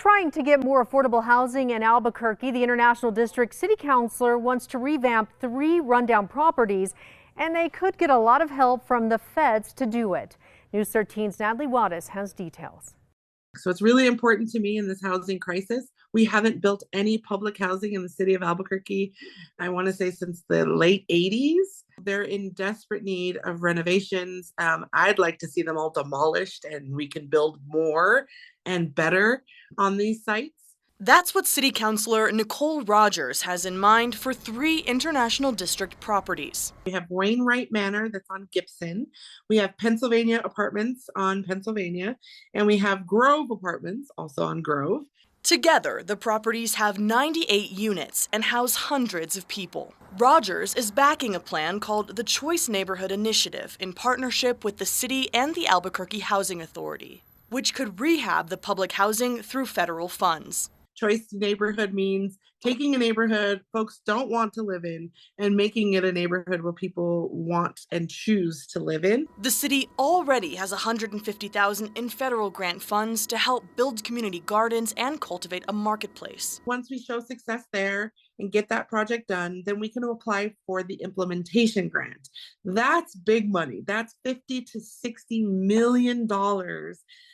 Trying to get more affordable housing in Albuquerque, the International District City Councilor wants to revamp 3 rundown properties, and they could get a lot of help from the feds to do it. News 13's Natalie Wattis has details. So it's really important to me in this housing crisis. We haven't built any public housing in the city of Albuquerque, I want to say since the late 80s. They're in desperate need of renovations. I'd like to see them all demolished and we can build more and better on these sites. That's what City Councilor Nicole Rogers has in mind for 3 International District properties. We have Wainwright Manor that's on Gibson. We have Pennsylvania Apartments on Pennsylvania. And we have Grove Apartments also on Grove. Together, the properties have 98 units and house hundreds of people. Rogers is backing a plan called the Choice Neighborhood Initiative in partnership with the city and the Albuquerque Housing Authority, which could rehab the public housing through federal funds. Choice neighborhood means taking a neighborhood folks don't want to live in and making it a neighborhood where people want and choose to live in. The city already has $150,000 in federal grant funds to help build community gardens and cultivate a marketplace. Once we show success there and get that project done, then we can apply for the implementation grant. That's big money. That's $50 to $60 million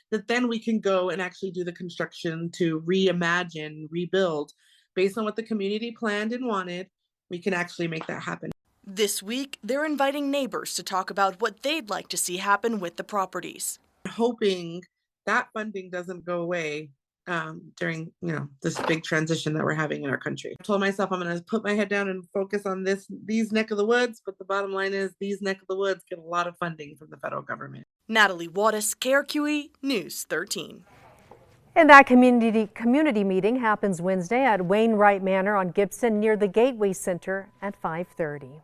that then we can go and actually do the construction to reimagine, rebuild. Based on what the community planned and wanted, we can actually make that happen. This week, they're inviting neighbors to talk about what they'd like to see happen with the properties. Hoping that funding doesn't go away during this big transition that we're having in our country. I told myself I'm going to put my head down and focus on these neck of the woods, but the bottom line is these neck of the woods get a lot of funding from the federal government. Natalie Wattis, KRQE News 13. And that community meeting happens Wednesday at Wainwright Manor on Gibson near the Gateway Center at 5:30.